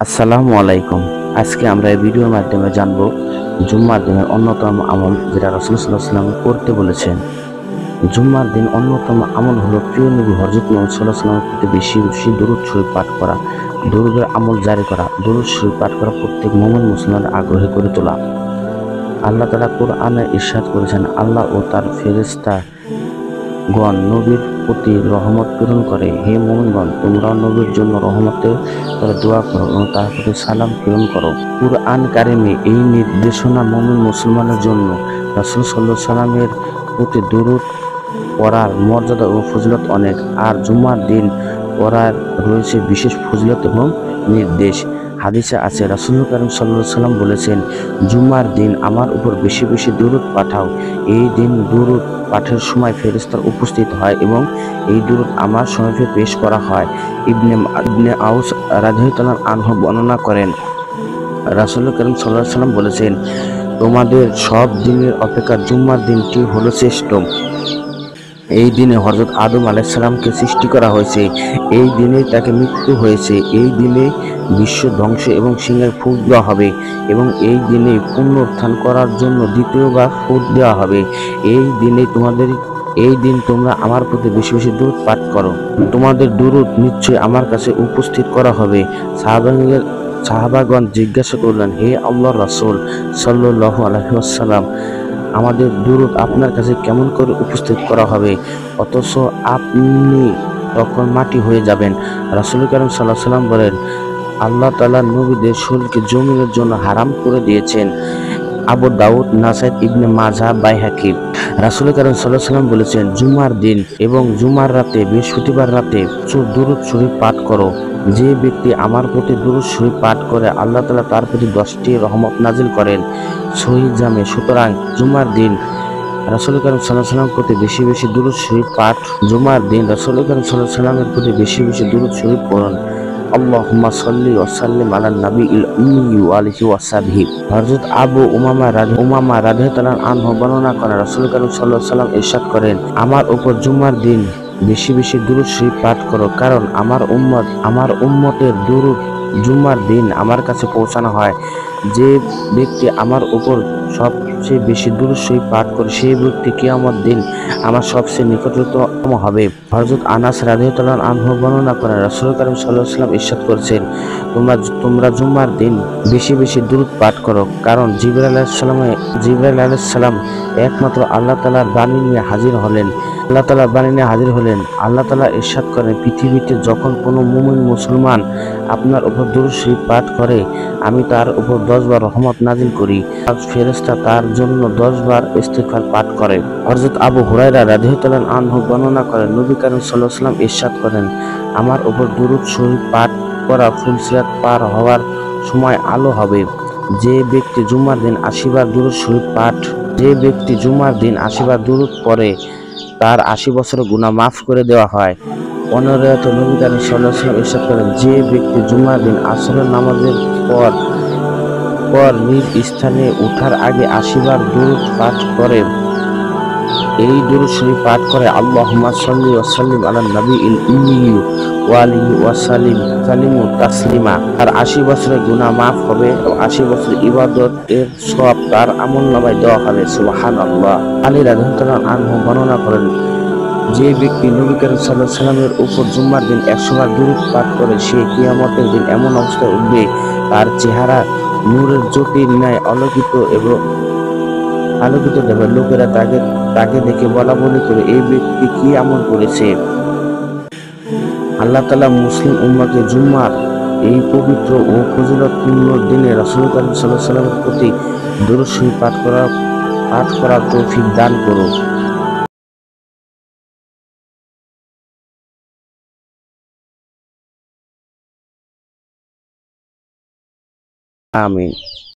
আসসালামু আলাইকুম। আজকে আমরা এই ভিডিওর মাধ্যমে জানব জুম্মার দিনের অন্যতম আমল যেটা রাসূল সাল্লাল্লাহু আলাইহি ওয়াসাল্লাম করতে বলেছেন। জুম্মার দিন অন্যতম আমল হলো প্রিয় নবী হযরত মুহাম্মদ সাল্লাল্লাহু আলাইহি ওয়াসাল্লামের প্রতি বেশি বেশি দরুদ শরীফ পাঠ করা, দরুদের আমল জারি করা, দরুদ শরীফ পাঠ করা প্রত্যেক মুমিন মুসলমানকে আগ্রহী করে তোলা। আল্লাহ তাআলা কোরআনে ইরশাদ করেছেন, আল্লাহ ও তার ফেরেশতা গণ নবীর প্রতি রহমত প্রেরণ করে। হে মুমিনগণ, তোমরাও নবীর জন্য রহমতের করে দোয়া করো এবং তার প্রতি সালাম প্রেরণ করো। কুরআন কারিমে এই নির্দেশনা মুমিন মুসলমানের জন্য রাসূল সাল্লাল্লাহু আলাইহি সাল্লামের প্রতি দরুদ পড়ার মর্যাদা ও ফজিলত অনেক। আর জুমার দিন পড়ার রয়েছে বিশেষ ফজিলত এবং নির্দেশ। হাদিসে আছে, রাসূল কারীম সাল্লাল্লাহু আলাইহি সাল্লাম বলেছেন, জুমার দিন আমার উপর বেশি বেশি দরুদ পাঠাও। এই দিন দরুদ পাঠের সময় ফেরেশতারা উপস্থিত হয় এবং এই দরুদ আমার সমীপে পেশ করা হয়। ইবনে আউস রাদিয়াল্লাহু আনহু বর্ণনা করেন, রাসূল কারীম সাল্লাল্লাহু আলাইহি সাল্লাম বলেছেন, তোমাদের সব দিনের অপেক্ষা জুম্মার দিনটি হলো শ্রেষ্ঠ। এই দিনে হযরত আদম আলাইহিস সালামকে সৃষ্টি করা হয়েছে। এই দিনেই তাকে মৃত্যু হয়েছে। এই দিনে বিশ্ব ধ্বংস এবং সিংহের ফুঁক দেওয়া হবে এবং এই দিনে পুনরুত্থান করার জন্য দ্বিতীয়বার ফুঁক দেওয়া হবে। এই দিন তোমরা আমার প্রতি বেশি বেশি দরুদ পাঠ করো। তোমাদের দরুদ নিশ্চয় আমার কাছে উপস্থিত করা হবে। সাহাবাগণ জিজ্ঞাসা করলেন, হে আল্লাহর রাসূল সাল্লাল্লাহু আলাইহি ওয়াসাল্লাম, আমাদের দরুদ আপনার কাছে কেমন করে উপস্থিত করা হবে, অথচ আপনি তখন মাটি হয়ে যাবেন? রাসূল কারীম সাল্লাল্লাহু আলাইহি ওয়াসাল্লাম বলেন, আল্লাহ তাআলা নবীদের শরীরকে জমিনের জন্য হারাম করে দিয়েছেন। আবু দাউদ, নাসাই, ইবনে মাজাহ, বাইহাকী। রাসূল কারীম সাল্লাল্লাহু আলাইহি ওয়াসাল্লাম বলেছেন, জুমার দিন এবং জুমার রাতে, বৃহস্পতিবার রাতে দরুদ শরীফ পাঠ করো। যে ব্যক্তি আমার প্রতি দরুদ শরীফ পাঠ করে, আল্লাহ তাআলা তার প্রতি 10টি রহমত নাজিল করেন। সহিহ জামে। সুতরাং জুমার দিন রাসূল কারীম সাল্লাল্লাহু আলাইহি ওয়াসাল্লামের প্রতি বেশি বেশি দরুদ শরীফ পাঠ। জুমার দিন রাসূল কারীম সাল্লাল্লাহু আলাইহি ওয়াসাল্লামের প্রতি বেশি বেশি দরুদ শরীফ পড়ুন। আল্লাহুম্মা সাল্লি ওয়া সাল্লিম আলা নাবিয়িল উম্মি ওয়া আলিহি ওয়া সাহবিহি। হযরত আবু উমামা রাদিয়াল্লাহু আনহু বর্ণনা করেন, রাসূল কারীম সাল্লাল্লাহু আলাইহি ওয়াসাল্লাম ইরশাদ করেন, আমার উপর জুমার দিন বেশি বেশি দরুদ শরীফ পাঠ করো, কারণ আমার উম্মতের দরুদ জুমার দিন আমার কাছে পৌঁছানো হয়। যে ব্যক্তি আমার উপর সবচেয়ে বেশি দরুদ শরীফ পাঠ করে, সেই ব্যক্তি কিয়ামত দিন আমার সবচেয়ে নিকটতম হবে। হযরত আনাস রাদিয়াল্লাহু আনহু বর্ণনা করেন, রাসূল কারীম সাল্লাল্লাহু আলাইহি ওয়াসাল্লাম ইরশাদ করেছেন, তোমরা জুম্মার দিন বেশি বেশি দরুদ পাঠ করো, কারণ জিবরাইল আলাইহিস সালাম একমাত্র আল্লাহ তাআলার বাণী নিয়ে হাজির হলেন। আল্লাহ তাআলা ইরশাদ করেন, পৃথিবীতে যখন কোনো মুমিন মুসলমান আপনার উপর দরুদ শরীফ পাঠ করে, আমি তার উপর 10 বার রহমত নাজিল করি। আর ফেরেশতা তার জন্য 10 বার ইস্তিগফার পাঠ করে। হযরত আবু হুরায়রা রাদিয়াল্লাহু আনহু বর্ণনা করেন, নবী কারীম সাল্লাল্লাহু আলাইহি ওয়াসাল্লাম ইরশাদ করেন, আমার উপর দরুদ শরীফ পাঠ করা ফুলসিরাত পার হওয়ার সময় আলো হবে। যে ব্যক্তি জুমার দিন 80 বার দরুদ পড়ে, তার 80 বছরের গুনাহ মাফ করে দেওয়া হয়। অন্যরাত নবী কারীম সাল্লাল্লাহু আলাইহি ওয়াসাল্লাম ইরশাদ করেন, যে ব্যক্তি জুমার দিন আসরের নামাজের পর নিজ স্থানে ওঠার আগে 80 বার দরুদ পাঠ করে, এই দরুদ শরীফ পাঠ করে, আল্লাহুম্মা সাল্লি ওয়া সাল্লিম আলা নাবিয়িল উম্মি ওয়া আলিহি ওয়া সাল্লিমু তাসলিমা, তার 80 বছরের গুনাহ মাফ হবে এবং 80 বছর ইবাদতের সওয়াব তার আমলনামায় দেওয়া হবে। সুবহানাল্লাহ। আলী রাদিয়াল্লাহু আনহু বর্ণনা করেন, যে ব্যক্তি নবী কারীম সাল্লাল্লাহু আলাইহি ওয়াসাল্লামের উপর জুম্মার দিন 100 বার দরুদ পাঠ করে, সে কিয়ামতের দিন এমন অবস্থায় উঠবে, তার চেহারা নূরের জ্যোতির ন্যায় আলোকিত দেবে। লোকেরা তাকে দেখে বলাবলি করে, এই ব্যক্তি কি আমল করেছে। আল্লাহ তাআলা মুসলিম উম্মাহকে জুম্মার এই পবিত্র ও ফজিলতপূর্ণ দিনে রাসূল কারীম সাল্লাল্লাহু আলাইহি ওয়াসাল্লামের প্রতি দরুদ শরীফ পাঠ করার তৌফিক দান করুন। আমিন।